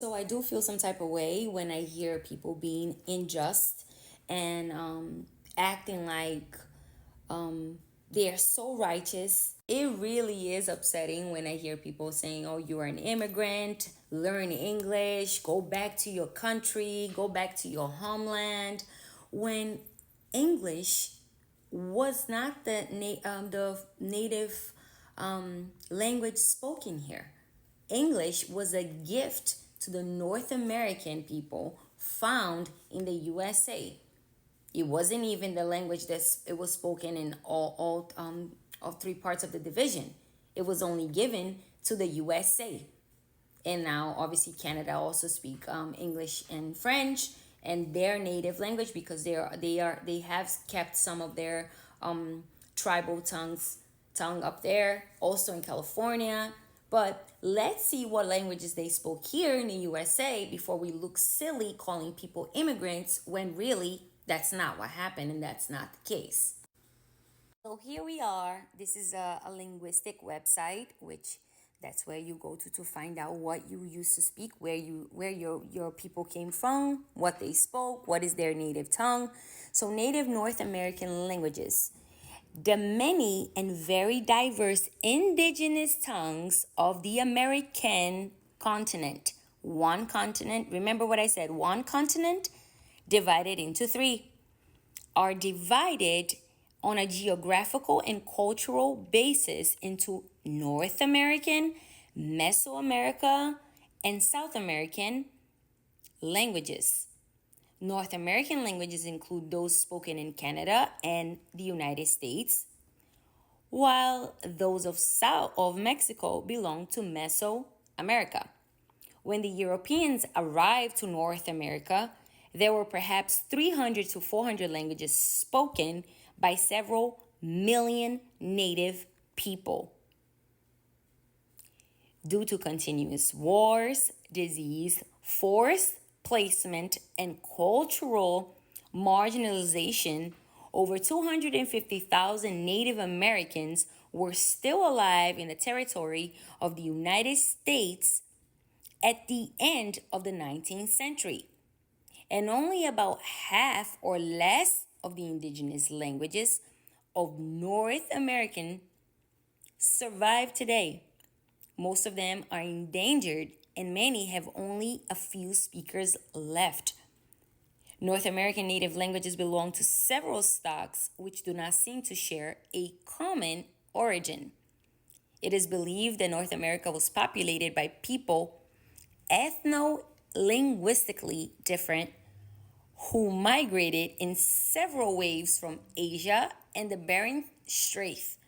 So I do feel some type of way when I hear people being unjust and acting like they're so righteous. It really is upsetting when I hear people saying, oh, you're an immigrant, learn English, go back to your country, go back to your homeland. When English was not the native language spoken here. English was a gift to the North American people found in the USA. It wasn't even the language that it was spoken in all three parts of the division. It was only given to the USA. And now, obviously, Canada also speak English and French and their native language because they have kept some of their tribal tongue up there, also in California. But let's see what languages they spoke here in the USA before we look silly calling people immigrants when really that's not what happened and that's not the case. So here we are. This is a linguistic website, which that's where you go to find out what you used to speak, where your people came from, what they spoke, what is their native tongue. So native North American languages. The many and very diverse indigenous tongues of the American continent. One continent, remember what I said, one continent divided into three, are divided on a geographical and cultural basis into North American, Mesoamerica, and South American languages. North American languages include those spoken in Canada and the United States, while those of South of Mexico belong to Mesoamerica. When the Europeans arrived to North America, there were perhaps 300 to 400 languages spoken by several million native people. Due to continuous wars, disease, forced placement, and cultural marginalization, over 250,000 Native Americans were still alive in the territory of the United States at the end of the 19th century, and only about half or less of the indigenous languages of North American survive today. Most of them are endangered, and many have only a few speakers left. North American native languages belong to several stocks which do not seem to share a common origin. It is believed that North America was populated by people ethno-linguistically different who migrated in several waves from Asia and the Bering Strait.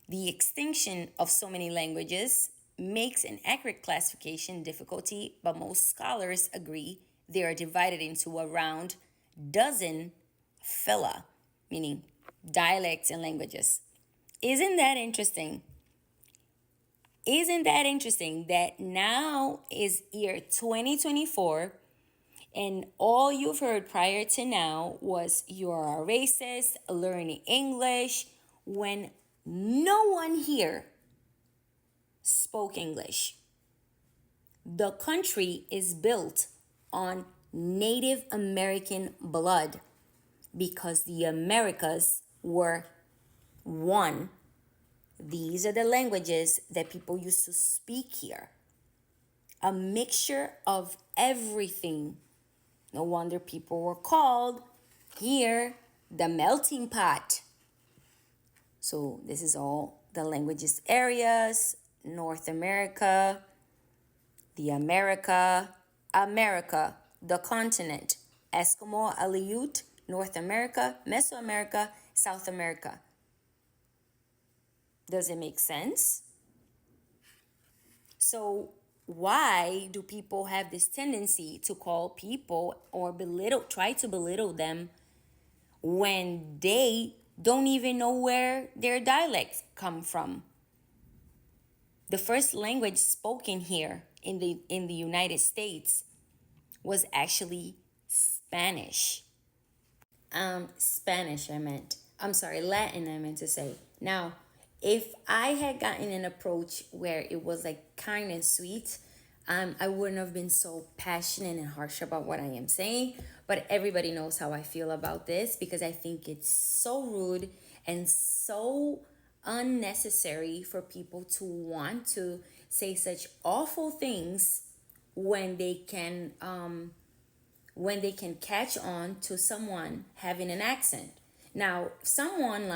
The extinction of so many languages makes an accurate classification difficulty, but most scholars agree they are divided into around dozen phyla, meaning dialects and languages. Isn't that interesting? Isn't that interesting that now is year 2024 and all you've heard prior to now was you're a racist, learning English, when no one here spoke English. The country is built on Native American blood because the Americas were one. These are the languages that people used to speak here. A mixture of everything. No wonder people were called here the melting pot. So this is all the languages areas, North America, the America, the continent, Eskimo, Aleut, North America, Mesoamerica, South America. Does it make sense? So why do people have this tendency to call people or try to belittle them when they don't even know where their dialects come from? The first language spoken here in the United States was actually Spanish. Spanish, I meant. I'm sorry, Latin, I meant to say. Now, if I had gotten an approach where it was like kind and sweet, I wouldn't have been so passionate and harsh about what I am saying, but everybody knows how I feel about this because I think it's so rude and so unnecessary for people to want to say such awful things when they can catch on to someone having an accent. Now, someone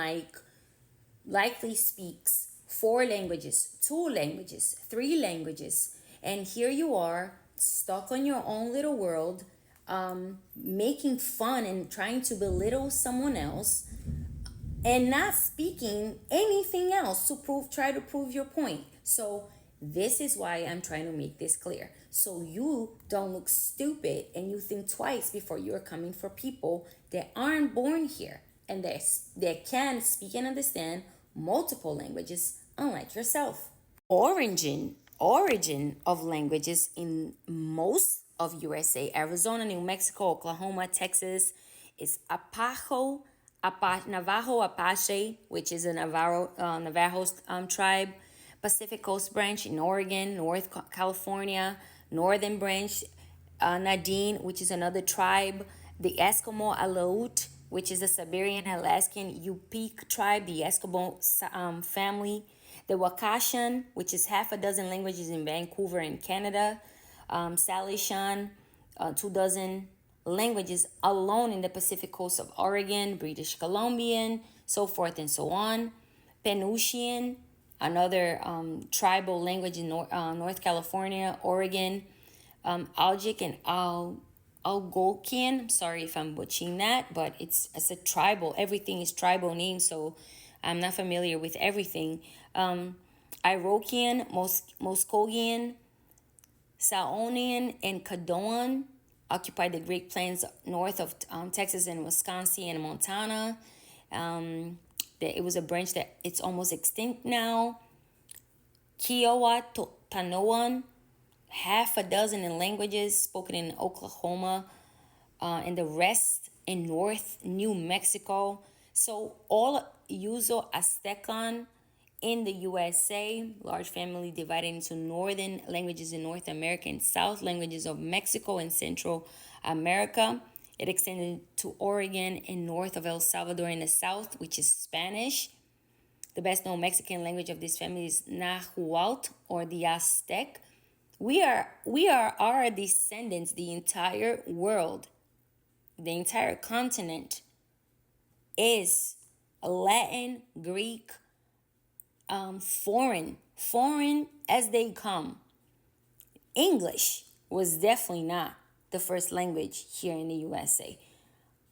likely speaks four languages, two languages, three languages, and here you are stuck on your own little world, making fun and trying to belittle someone else and not speaking anything else to try to prove your point. So this is why I'm trying to make this clear, so you don't look stupid and you think twice before you're coming for people that aren't born here and that can speak and understand multiple languages unlike yourself. Origin of languages in most of USA, Arizona, New Mexico, Oklahoma, Texas, is Navajo Apache, which is a Navajo tribe, Pacific Coast Branch in Oregon, North California, Northern Branch, Nadine, which is another tribe, the Eskimo Aleut, which is the Siberian Alaskan Yupik tribe, the Eskimo family, the Wakashan, which is half a dozen languages in Vancouver in Canada, Salishan, 2 dozen languages alone in the Pacific coast of Oregon, British Columbian, so forth and so on. Penutian, another tribal language in North California, Oregon. Algic and Algonquian. Sorry if I'm butchering that, but it's a tribal. Everything is tribal names, so I'm not familiar with everything. Iroquoian, Muskogean, Saonian, and Caddoan occupy the Great Plains north of Texas and Wisconsin and Montana. It was a branch that it's almost extinct now. Kiowa Tanoan, half a dozen in languages spoken in Oklahoma, and the rest in North New Mexico. So all Uso Aztecan in the USA, large family divided into northern languages in North America and south languages of Mexico and Central America. It extended to Oregon and north of El Salvador in the south, which is Spanish. The best known Mexican language of this family is Nahuatl or the Aztec. We are our descendants, the entire world, the entire continent is Latin, Greek, foreign as they come. English was definitely not the first language here in the USA.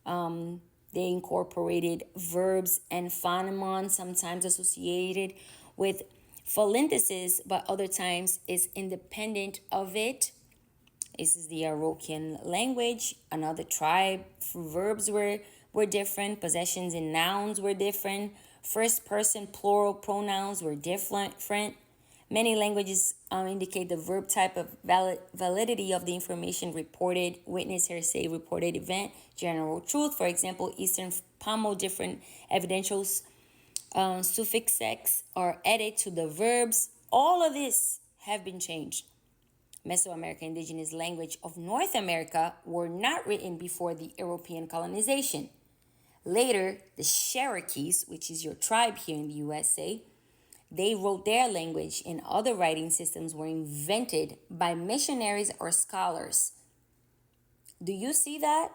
They incorporated verbs and phonemon, sometimes associated with phalanstesis, but other times is independent of it. This is the Iroquoian language, another tribe. Verbs were different, possessions and nouns were different, first person plural pronouns were different. Many languages indicate the verb type of validity of the information reported, witness, hearsay, reported event, general truth. For example, Eastern Pomo, different evidential suffixes are added to the verbs. All of this have been changed. Mesoamerican indigenous language of North America were not written before the European colonization. Later, the Cherokees, which is your tribe here in the USA, they wrote their language, and other writing systems were invented by missionaries or scholars. Do you see that?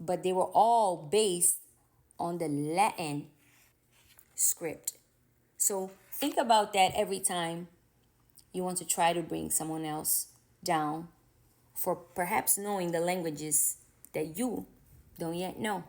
But they were all based on the Latin script. So think about that every time you want to try to bring someone else down for perhaps knowing the languages that you don't yet know.